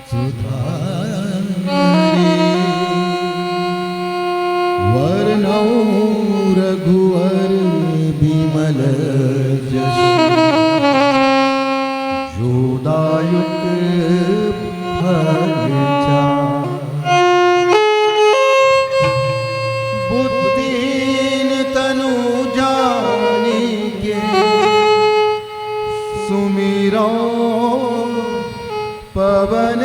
सुधारे वर्णौ रघुवर बिमल जस जोदायुक फल बुद्धिन तनु जानिके सुमिरो पवन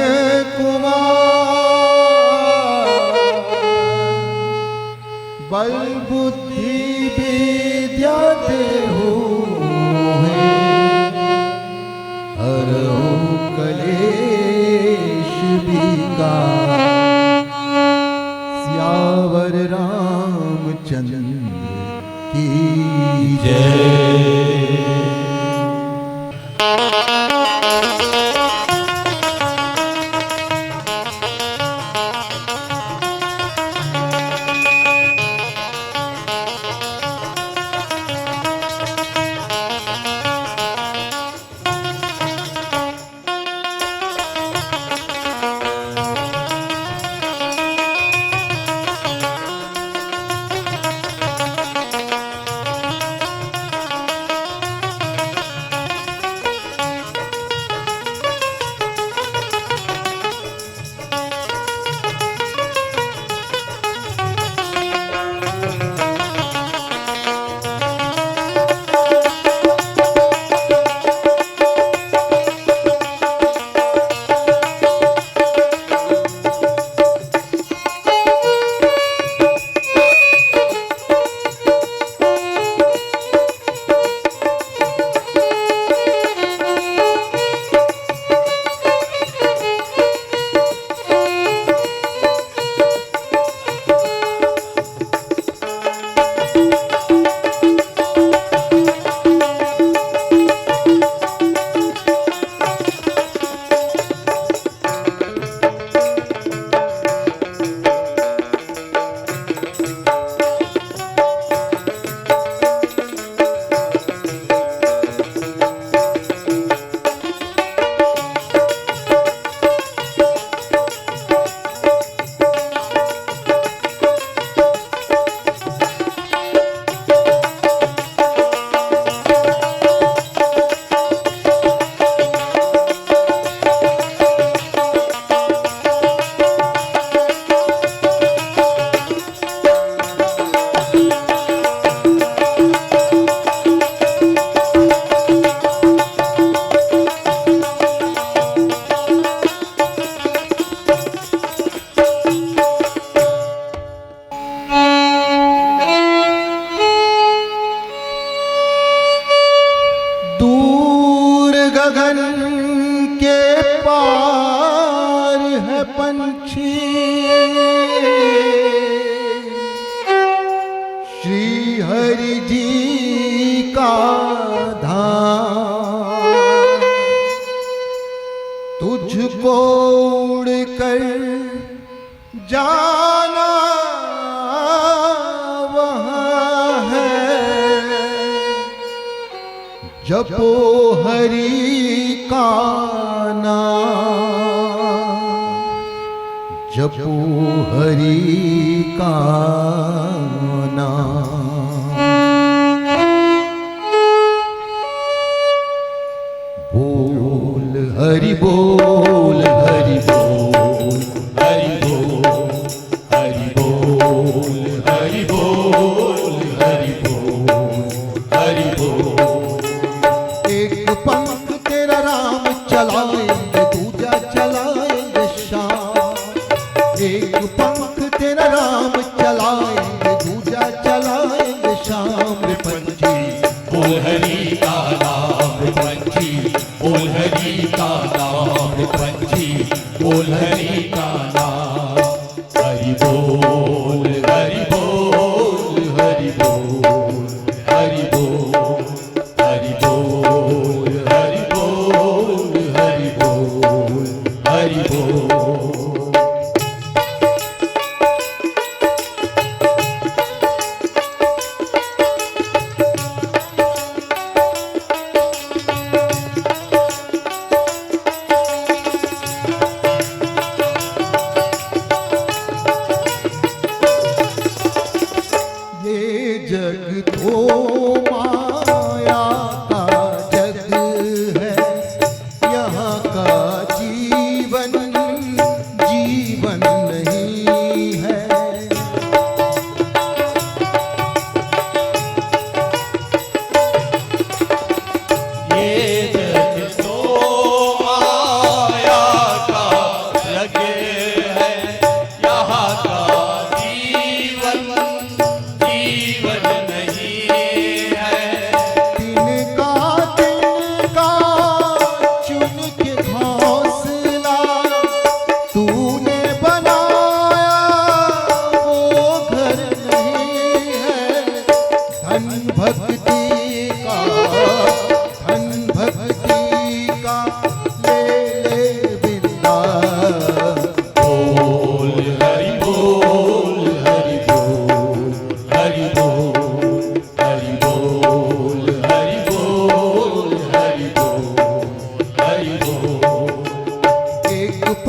कुमार बल बुद्धि विद्या देहु हरहु कलेश विकार सियावर रामचंद्र की जय। गगन के पार है पंछी श्री हरि जी का धाम तुझको उड़कर जाना वहाँ है जपो हरि का नाम जपो हरि का नाम बोल हरि बोल हरि बोल हरि बोल हरि बोल हरि बोल हरि बोल हरि बोल। एक पंख तेरा राम चलाएंगे दूजा चलाएंगे श्याम एक पंख तेरा राम चलाएंगे दूजा चलाएंगे श्याम रे पंछी बोल हरि का नाम रे पंछी बोल हरि का नाम रे पंछी बोल हरि का नाम हरि बोल हरि बोल हरि बोल हरि बोल हरि बोल हरि बोल हरि बोल हरि बोल।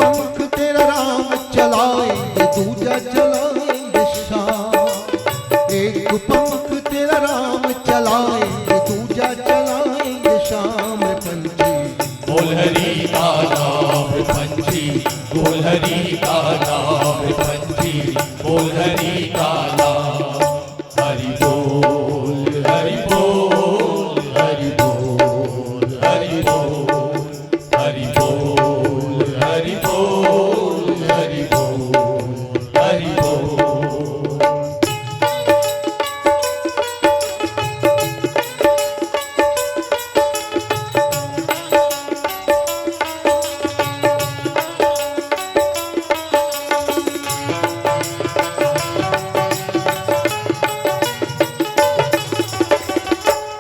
पंख तेरा राम चलाएंगे दूजा चलाएंगे श्याम। एक पंख तेरा राम चलाएंगे दूजा चलाएंगे श्याम। पंछी बोल हरि का नाम पंछी, बोल हरि का नाम पंछी, बोल हरि का नाम। हरि बोल हरि बोल हरि बोल हरि बोल हरि बोल हरि बोल हरि बोल हरि बोल।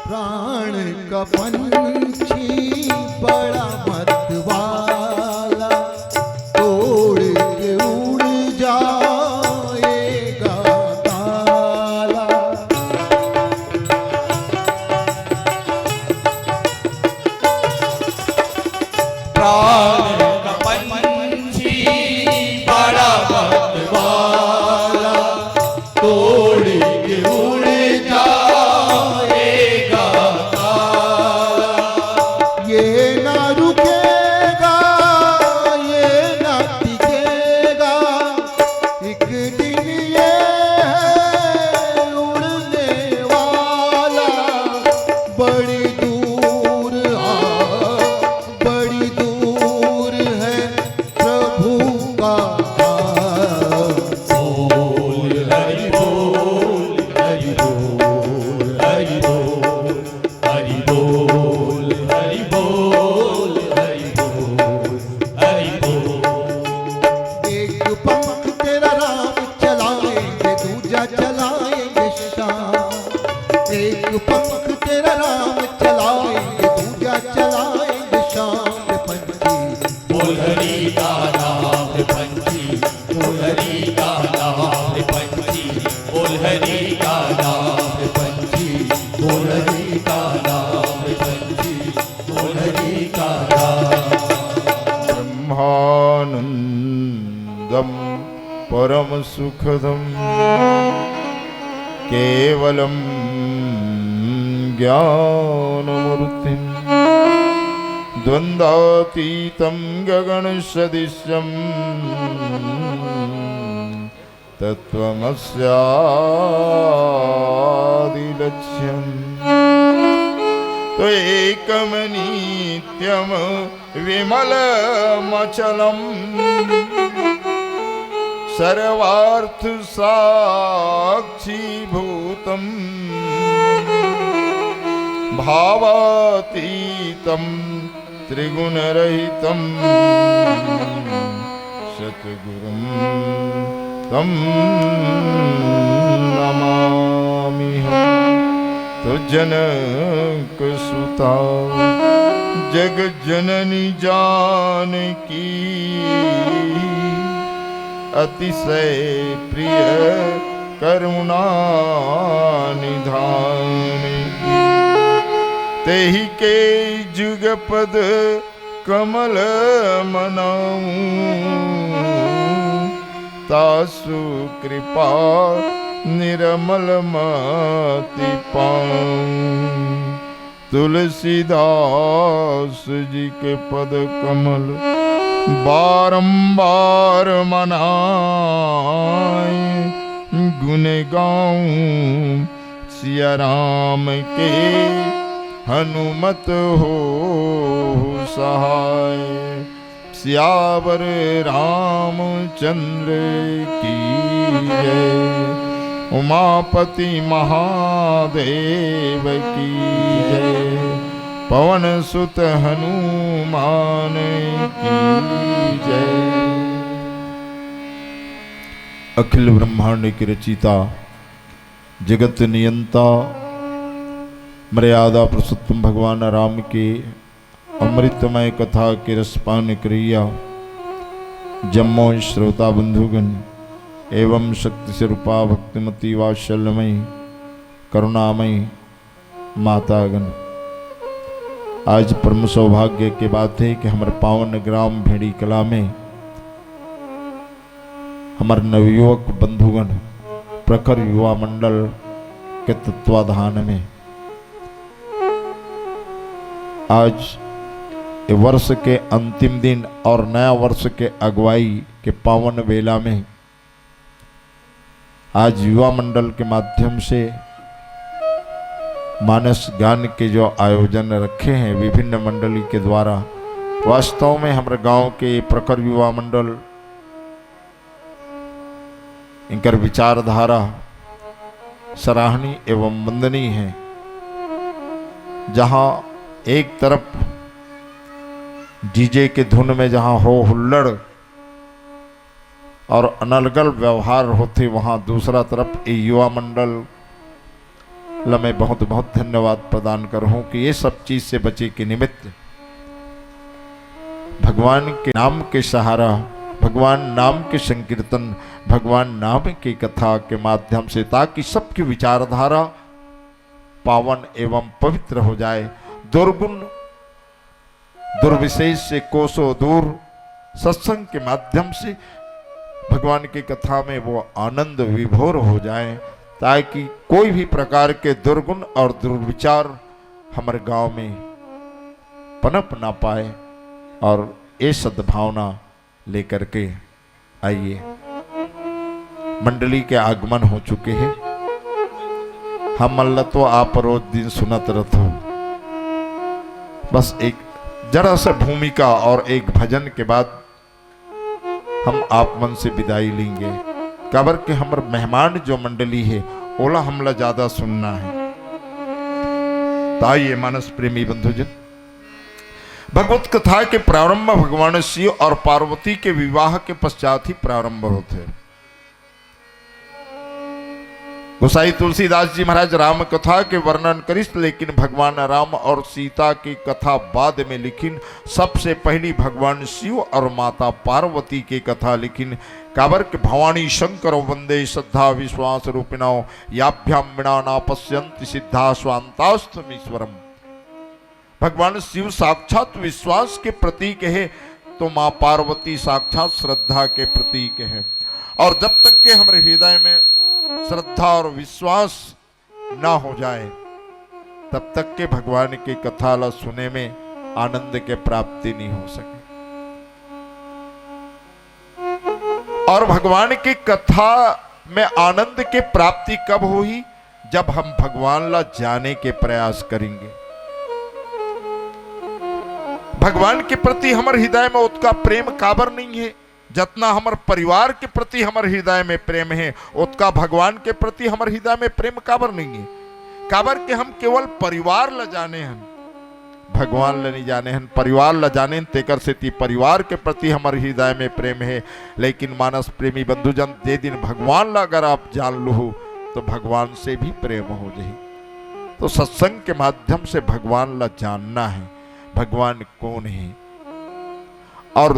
प्राण का पंछी बड़ा मतवाला, तोड़ के उड़ जाएगा ताला। प्राण का पंछी बड़ा मतवाला, तोड़ के उड़ जाएगा ताला। ये ना रुकेगा, ये ना टिकेगा, एक दिन ये है उड़ने वाला। बड़ी दूर बड़ी दूर है प्रभु का धाम। बोल हरि बोल हरि बोल हरि बोल हरि बोल हरि बोल हरि बोल हरि बोल। एक पंख तेरा राम चलाएंगे दूजा चलाएंगे श्याम। एक पंख तेरा राम चलाएंगे दूजा चलाएंगे श्याम। पंछी बोल हरि का नाम पंछी, बोल हरि का नाम पंछी, बोल हरि का नाम पंछी, बोल हरि का नाम पंछी, बोल हरि का नाम। ब्रह्मानंदं परम सुखदं केवलं ज्ञानमूर्तिं द्वन्द्वातीतं गगनसदृशं तत्त्वमस्यादिलक्ष्यम्। तो एकमनित्यं विमलमचलम् सर्वार्थसाक्षीभूतम् भावातीतं त्रिगुणरहितं सद्गुरुं तं नमाम्यहम्। तो जनकसुता जगज्जननी जानकी अतिशय प्रिय करुणा निधान की। तेहि के जुगपद कमल मनाऊं तासु कृपा निर्मल मति पाऊं। तुलसीदास जी के पद कमल बारंबार मनाए गुण गाऊं। सिया राम के हनुमत हो सहाय सियावर रामचंद्र की जय। उमापति महादेव की जय। पवन सुत हनुमान की जय। अखिल ब्रह्मांड की रचिता जगत नियंता मर्यादा पुरुषोत्तम भगवान राम के अमृतमय कथा के रसपान क्रिया जम्मो श्रोता बंधुगण एवं शक्ति स्वरूपा भक्तिमती वात्सल्यमयी करुणामयी मातागण। आज परम सौभाग्य के बात है कि हमारे पावन ग्राम भेड़ी कला में हमारे नवयुवक बंधुगण प्रखर युवा मंडल के तत्वाधान में आज ये वर्ष के अंतिम दिन और नया वर्ष के अगुवाई के पावन वेला में आज युवा मंडल के माध्यम से मानस गान के जो आयोजन रखे हैं विभिन्न मंडली के द्वारा, वास्तव में हमारे गांव के प्रखर युवा मंडल इनकर विचारधारा सराहनीय एवं वंदनीय है। जहां एक तरफ डीजे के धुन में जहां हो हुल्लड़ और अनलगल व्यवहार होते, वहां दूसरा तरफ ये युवा मंडल मैं बहुत बहुत धन्यवाद प्रदान करूं कि ये सब चीज से बचे के निमित्त भगवान के नाम के सहारा, भगवान नाम के संकीर्तन, भगवान नाम की कथा के माध्यम से, ताकि सबकी विचारधारा पावन एवं पवित्र हो जाए, दुर्गुण दुर्विशेष से कोसों दूर सत्संग के माध्यम से भगवान की कथा में वो आनंद विभोर हो जाए, ताकि कोई भी प्रकार के दुर्गुण और दुर्विचार हमारे गांव में पनप ना पाए। और ये सद्भावना लेकर के आइए। मंडली के आगमन हो चुके हैं। हम मल्ल तो आप रोज दिन सुनत रहो। बस एक जरा सा भूमिका और एक भजन के बाद हम आप मन से विदाई लेंगे। काबर के हमारे मेहमान जो मंडली है ओला हमला ज्यादा सुनना है। ताइए मानस प्रेमी बंधुजन, भगवत कथा के प्रारंभ भगवान शिव और पार्वती के विवाह के पश्चात ही प्रारंभ होते हैं। गोसाई तुलसीदास जी महाराज राम कथा के वर्णन करिस, लेकिन भगवान राम और सीता की कथा बाद में लिखिन। सबसे पहली भगवान शिव और माता पार्वती की कथा लिखिन। काबर के भवानी शंकर वंदे श्रद्धा विश्वास रूपिणो याभ्याम विना ना पश्यन्ति सिद्धा स्वांतास्तमीश्वरम। भगवान शिव साक्षात विश्वास के प्रतीक है, तो माँ पार्वती साक्षात श्रद्धा के प्रतीक है। और जब तक के हमारे हृदय में श्रद्धा और विश्वास ना हो जाए, तब तक के भगवान की कथा ला सुने में आनंद के प्राप्ति नहीं हो सके। और भगवान की कथा में आनंद के प्राप्ति कब हुई? जब हम भगवान ला जाने के प्रयास करेंगे। भगवान के प्रति हमारे हृदय में उसका प्रेम काबर नहीं है। जितना हमारे परिवार के प्रति हमारे हृदय में प्रेम है, उतना भगवान के प्रति हमारे हृदय में प्रेम काबर नहीं है। काबर के हम केवल परिवार ला जाने हैं, भगवान ला नहीं जाने हैं। परिवार ला जाने तेकर से ती परिवार के प्रति हमारे हृदय में प्रेम है। लेकिन मानस प्रेमी बंधुजन, जे दिन भगवान ला अगर आप जान लो तो भगवान से भी प्रेम हो जाए। तो सत्संग के माध्यम से भगवान ला जानना है, भगवान कौन है। और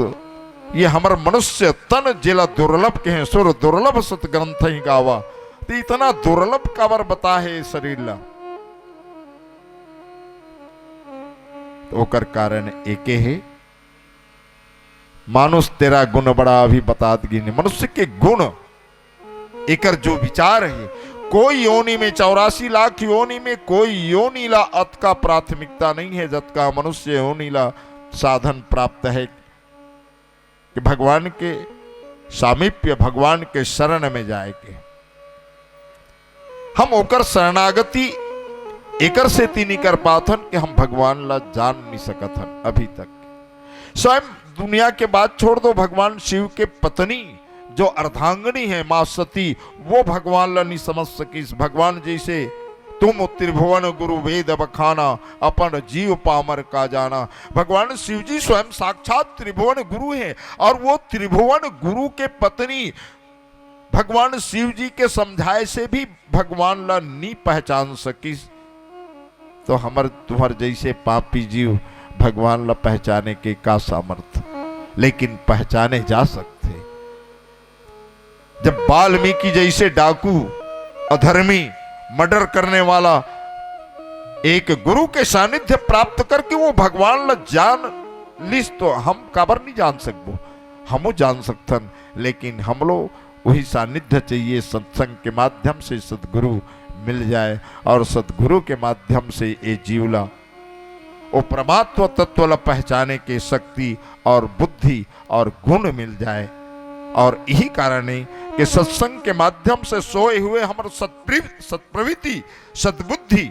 ये हमारा मनुष्य तन जिला दुर्लभ के हैं, सुर दुर्लभ सत ग्रंथ ही गावा। तो इतना दुर्लभ काबर बता है शरीर ला, तो ओकर कारण एक है। मानुष तेरा गुण बड़ा अभी बतात गिने। मनुष्य के गुण एकर जो विचार है, कोई योनि में 84 लाख योनि में कोई योनि ला अत का प्राथमिकता नहीं है, जत का मनुष्य योनि ला साधन प्राप्त है कि भगवान के सामीप्य, भगवान के शरण में जाए के हम ओकर शरणागति एकर से ती नहीं कर पाथन कि हम भगवान ला जान नहीं सकथन अभी तक। स्वयं दुनिया के बात छोड़ दो, भगवान शिव के पत्नी जो अर्धांगिनी है मां सती, वो भगवान ला नहीं समझ सकी। भगवान जैसे तुम त्रिभुवन गुरु वेद बखाना, अपन जीव पामर का जाना। भगवान शिव जी स्वयं साक्षात त्रिभुवन गुरु हैं, और वो त्रिभुवन गुरु के पत्नी भगवान शिव जी के समझाए से भी भगवान ला नहीं पहचान सकी। तो हमर तुम्हार जैसे पापी जीव भगवान ला पहचाने के का सामर्थ्य, लेकिन पहचाने जा सकते। जब वाल्मीकि जैसे डाकू, अधर्मी, मर्डर करने वाला एक गुरु के सानिध्य प्राप्त करके वो भगवान ला जान लिस, तो हम काबर नहीं जान सकबो। हमो जान सकथन, लेकिन हम लोग वही सानिध्य चाहिए। सत्संग के माध्यम से सद्गुरु मिल जाए और सद्गुरु के माध्यम से ये जीवला वो परमात्मा तत्व पहचाने के शक्ति और बुद्धि और गुण मिल जाए। और यही कारण है कि सत्संग के माध्यम से सोए हुए हमारे सत्प्रवृत्ति सद्बुद्धि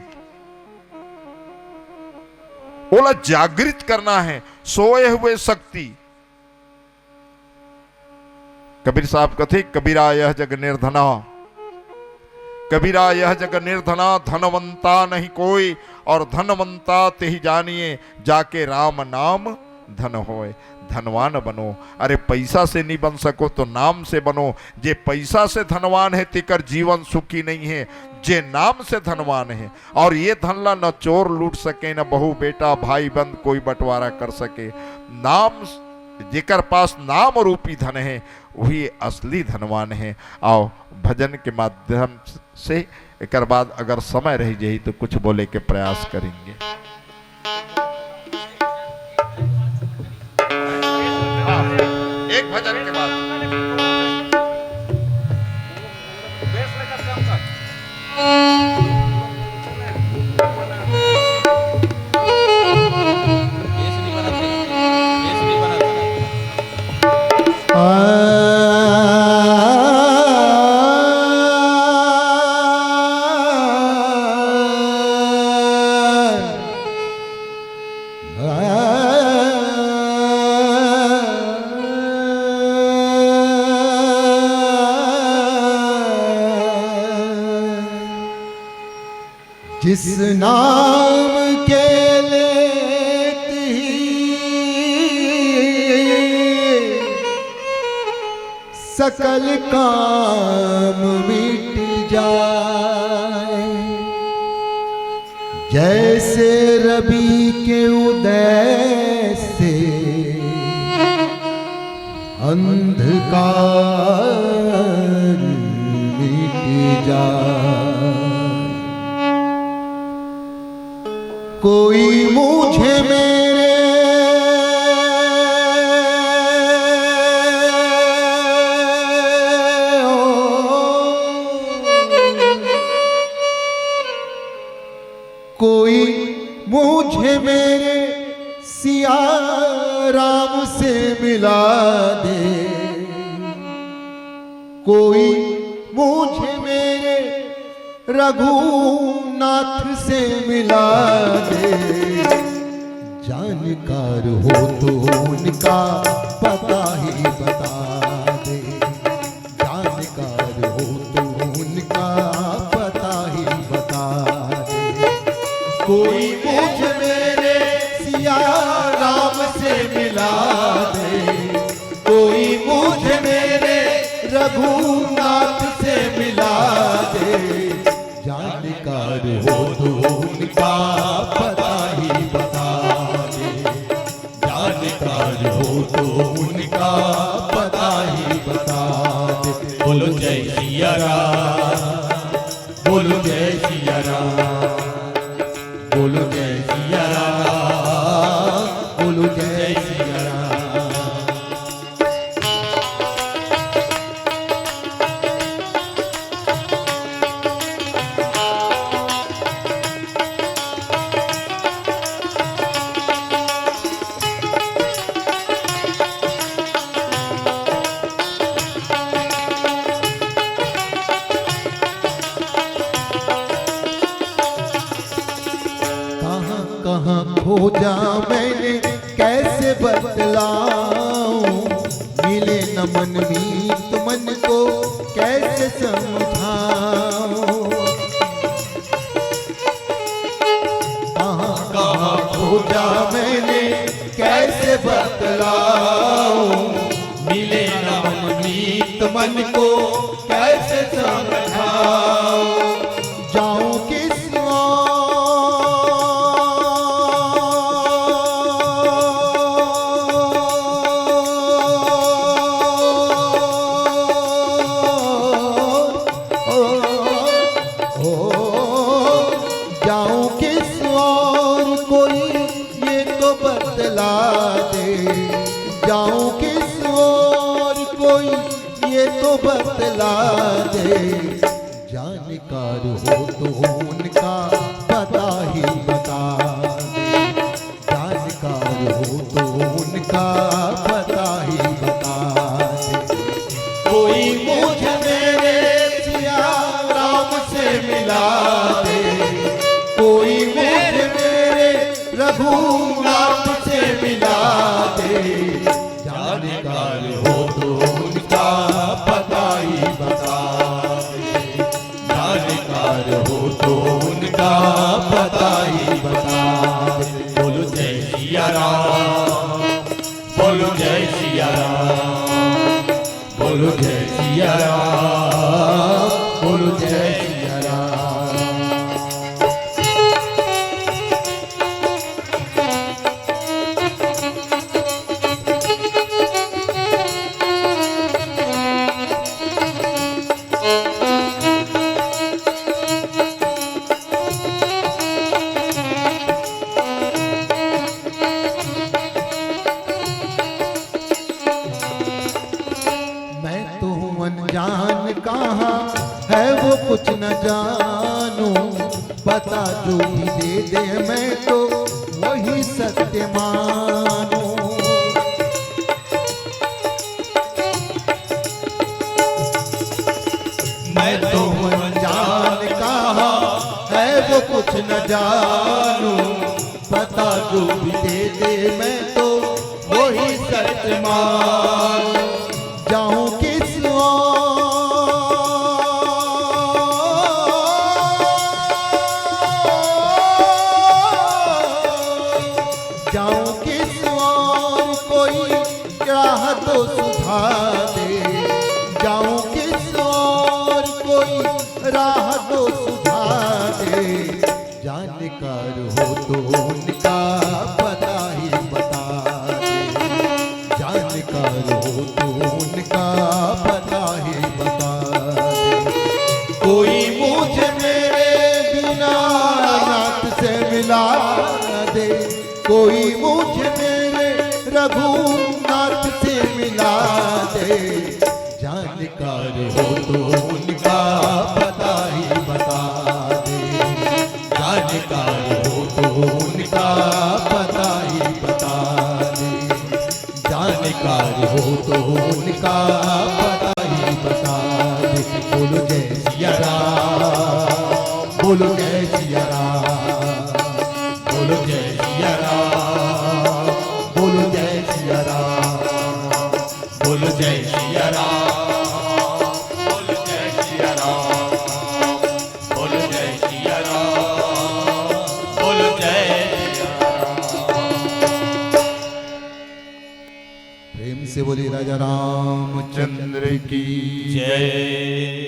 ओला जागृत करना है। सोए हुए शक्ति कबीर साहब कथे, कबीरा यह जग निर्धना, कबीरा यह जग निर्धना, धनवंता नहीं कोई और धनवंता ते ही जानिए, जाके राम नाम धन होए। धनवान बनो। अरे पैसा से नहीं बन सको तो नाम से बनो। जे पैसा से धनवान है तिकर जीवन सुखी नहीं है, जे नाम से धनवान है। और ये धनला न चोर लूट सके, न बहू बेटा भाई बंद कोई बंटवारा कर सके। नाम जेकर पास नाम रूपी धन है वही असली धनवान है। आओ भजन के माध्यम से एक बाद अगर समय रह जाए तो कुछ बोले के प्रयास करेंगे। एक भजन के बाद जिस नाम के लेत ही सकल काम मिट जाए, जैसे रवि के उदय से अंधकार मिट जाए। कोई मुझे मेरे कोई मुझे मेरे सिया राम से मिला दे, कोई मुझे मेरे रघुनाथ से मिला दे। जानकार हो तो उनका पता ही बता दे, जानकार हो तो उनका पता ही बता दे। कोई मुझे मेरे सिया राम से मिला दे, कोई मुझे मेरे रघुनाथ से मिला दे। जानकार हो तो उनका पता ही बता दे, जानकार हो तो उनका पता ही बता दे। बोलो जय सिया राम, बोलो जय सिया राम, बोलो जय सिया राम, बोलो जय सिया राम। खोजा मैंने कैसे बतलाऊं, मिले न मन मीत मन को कैसे समझाऊं। कहाँ खोजा मैंने कैसे बतलाऊं, मिले न मन मीत मन को कैसे समझाऊं। जाऊं किस जाऊं किस और कोई ये तो बतला दे, जाऊं किस और कोई ये तो बतला दे। जानकार हो तो उनका पता ही बता दे। जानकार हो तो उनका पता ही बता दे। कोई मुझे मेरे सिया राम से मिला दे, कोई मुझे मेरे रघुनाथ से मिला दे। जानकार हो तो उनका पता ही बता दे। जानकार हो तो उनका पता ही बता दे। बोलो जय सिया राम, बोलो जय सिया राम, बोलो जय सिया राम, बोलो जय सिया राम। मैं तो हूँ अनजान, कहाँ है वो कुछ न जानू। पता जो भी दे दे मैं तो वही सत्य मानू। मैं तो हूँ अनजान, कहाँ है वो कुछ न जानू। पता जो भी दे दे मैं तो वही सत्य मानू। जाऊं किस जाऊं किस और कोई राह तो सुझा दे। जाऊं किस और कोई राह तो सुझा दे। जानकार हो तो उनका पता ही बता दे। जानकार हो तो उनका पता ही बता दे। कोई मुझे मेरे दीनानाथ से मिला दे। कोई मुझे मेरे रघुनाथ से मिला दे। जानकार हो तो उनका पता ही बता दे। जानकार हो तो उनका पता ही बता दे। जानकार हो तो उनका पता ही बता दे। बोलो जय सिया राम, बोलो जय सिया राम, बोलो जय सिया राम, बोलो जय सिया राम, बोलो जय सिया राम, बोलो जय सिया राम, बोलो जय सिया राम, बोलो जय सिया राम। प्रेम से बोली राजा रामचंद्र की जय।